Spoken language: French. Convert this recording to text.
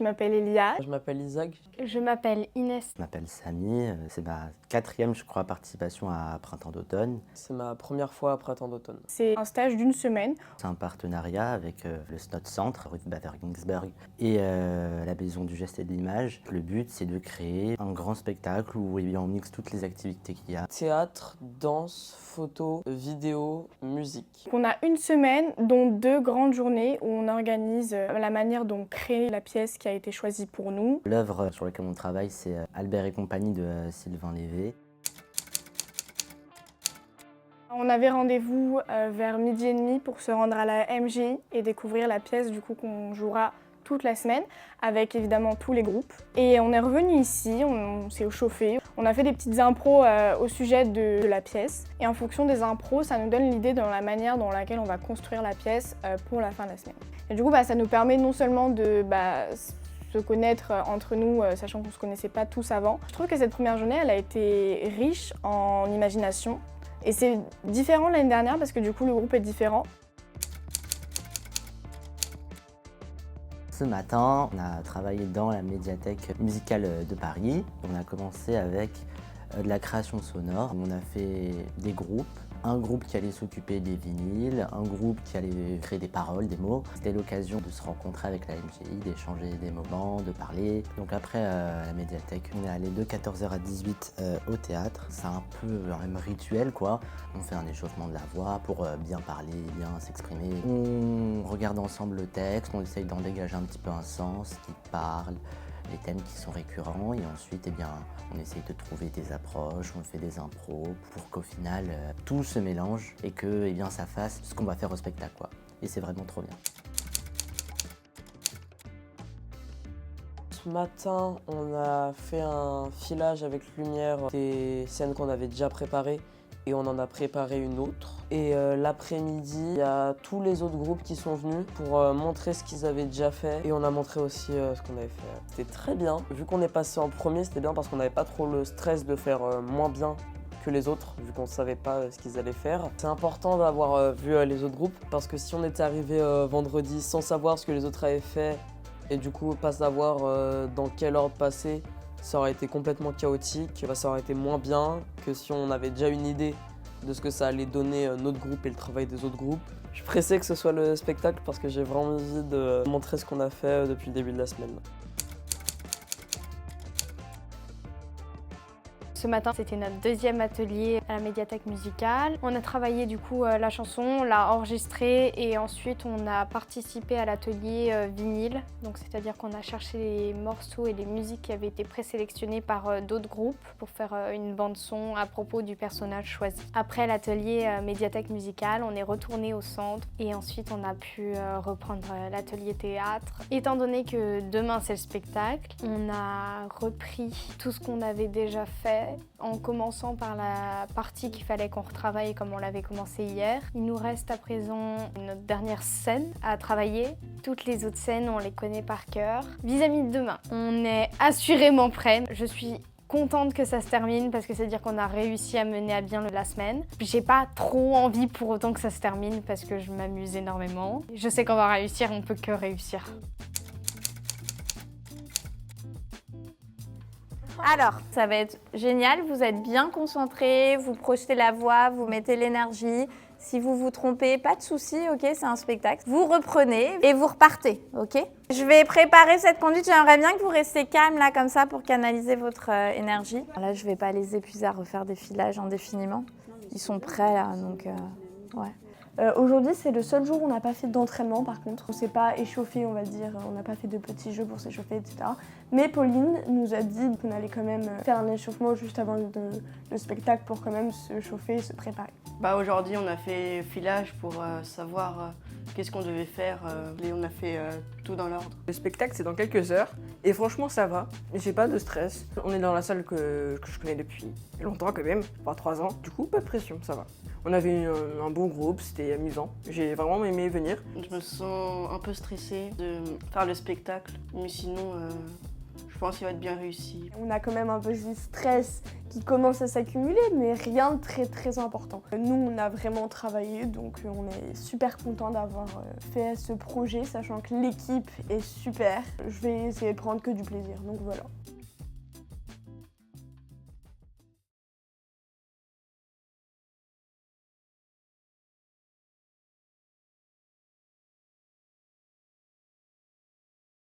Je m'appelle Elia. Je m'appelle Isaac. Je m'appelle Inès. Je m'appelle Samy, c'est ma 4e, je crois, participation à Printemps d'automne. C'est ma première fois à Printemps d'automne. C'est un stage d'1 semaine. C'est un partenariat avec le SNOT Centre, rue de Bavaringsburg, et la Maison du Geste et de l'Image. Le but, c'est de créer un grand spectacle où on mixe toutes les activités qu'il y a. Théâtre, danse, photo, vidéo, musique. On a une semaine, dont 2 grandes journées où on organise la manière dont créer la pièce qui a été choisie pour nous. L'œuvre sur laquelle on travaille, c'est Albert et compagnie de Sylvain Lévé. On avait rendez-vous vers 12h30 pour se rendre à la MJI et découvrir la pièce du coup qu'on jouera toute la semaine avec évidemment tous les groupes. Et on est revenu ici, on s'est chauffé, on a fait des petites impros au sujet de la pièce. Et en fonction des impros, ça nous donne l'idée dans la manière dans laquelle on va construire la pièce pour la fin de la semaine. Et du coup, ça nous permet non seulement de se connaître entre nous, sachant qu'on ne se connaissait pas tous avant. Je trouve que cette première journée, elle a été riche en imagination. Et c'est différent l'année dernière parce que du coup, le groupe est différent. Ce matin, on a travaillé dans la médiathèque musicale de Paris. On a commencé avec de la création sonore. On a fait des groupes. Un groupe qui allait s'occuper des vinyles, un groupe qui allait créer des paroles, des mots. C'était l'occasion de se rencontrer avec la MJI, d'échanger des moments, de parler. Donc après la médiathèque, on est allé de 14h à 18h au théâtre. C'est un peu un même rituel quoi. On fait un échauffement de la voix pour bien parler, bien s'exprimer. On regarde ensemble le texte, on essaye d'en dégager un petit peu un sens qui parle, les thèmes qui sont récurrents et ensuite on essaye de trouver des approches, on fait des impros pour qu'au final tout se mélange et que ça fasse ce qu'on va faire au spectacle quoi. Et c'est vraiment trop bien. Ce matin, on a fait un filage avec lumière des scènes qu'on avait déjà préparées et on en a préparé une autre. Et l'après-midi, il y a tous les autres groupes qui sont venus pour montrer ce qu'ils avaient déjà fait et on a montré aussi ce qu'on avait fait. C'était très bien. Vu qu'on est passé en premier, c'était bien parce qu'on n'avait pas trop le stress de faire moins bien que les autres, vu qu'on ne savait pas ce qu'ils allaient faire. C'est important d'avoir vu les autres groupes parce que si on était arrivé vendredi sans savoir ce que les autres avaient fait et du coup pas savoir dans quel ordre passer, ça aurait été complètement chaotique, ça aurait été moins bien que si on avait déjà une idée de ce que ça allait donner notre groupe et le travail des autres groupes. Je suis pressé que ce soit le spectacle parce que j'ai vraiment envie de montrer ce qu'on a fait depuis le début de la semaine. Ce matin, c'était notre 2e atelier à la médiathèque musicale. On a travaillé du coup la chanson, on l'a enregistrée et ensuite on a participé à l'atelier vinyle. Donc c'est-à-dire qu'on a cherché les morceaux et les musiques qui avaient été présélectionnés par d'autres groupes pour faire une bande son à propos du personnage choisi. Après l'atelier médiathèque musicale, on est retourné au centre et ensuite on a pu reprendre l'atelier théâtre. Étant donné que demain c'est le spectacle, on a repris tout ce qu'on avait déjà fait en commençant par la partie qu'il fallait qu'on retravaille comme on l'avait commencé hier. Il nous reste à présent notre dernière scène à travailler. Toutes les autres scènes, on les connaît par cœur. Vis-à-vis de demain, on est assurément prêts. Je suis contente que ça se termine parce que c'est dire qu'on a réussi à mener à bien la semaine. J'ai pas trop envie pour autant que ça se termine parce que je m'amuse énormément. Je sais qu'on va réussir, on peut que réussir. Alors, ça va être génial, vous êtes bien concentrés, vous projetez la voix, vous mettez l'énergie. Si vous vous trompez, pas de souci, ok, c'est un spectacle. Vous reprenez et vous repartez, ok? Je vais préparer cette conduite, j'aimerais bien que vous restiez calme là comme ça pour canaliser votre énergie. Là, je vais pas les épuiser à refaire des filages indéfiniment. Ils sont prêts là, donc ouais. Aujourd'hui, c'est le seul jour où on n'a pas fait d'entraînement par contre. On ne s'est pas échauffé, on va dire, on n'a pas fait de petits jeux pour s'échauffer, etc. Mais Pauline nous a dit qu'on allait quand même faire un échauffement juste avant le spectacle pour quand même se chauffer et se préparer. Aujourd'hui, on a fait filage pour savoir qu'est-ce qu'on devait faire et on a fait tout dans l'ordre. Le spectacle, c'est dans quelques heures et franchement, ça va. J'ai pas de stress. On est dans la salle que je connais depuis longtemps quand même, pas 3 ans. Du coup, pas de pression, ça va. On avait un bon groupe, c'était amusant. J'ai vraiment aimé venir. Je me sens un peu stressée de faire le spectacle, mais sinon, je pense qu'il va être bien réussi. On a quand même un peu de stress qui commence à s'accumuler, mais rien de très important. Nous, on a vraiment travaillé, donc on est super content d'avoir fait ce projet, sachant que l'équipe est super. Je vais essayer de prendre que du plaisir, donc voilà.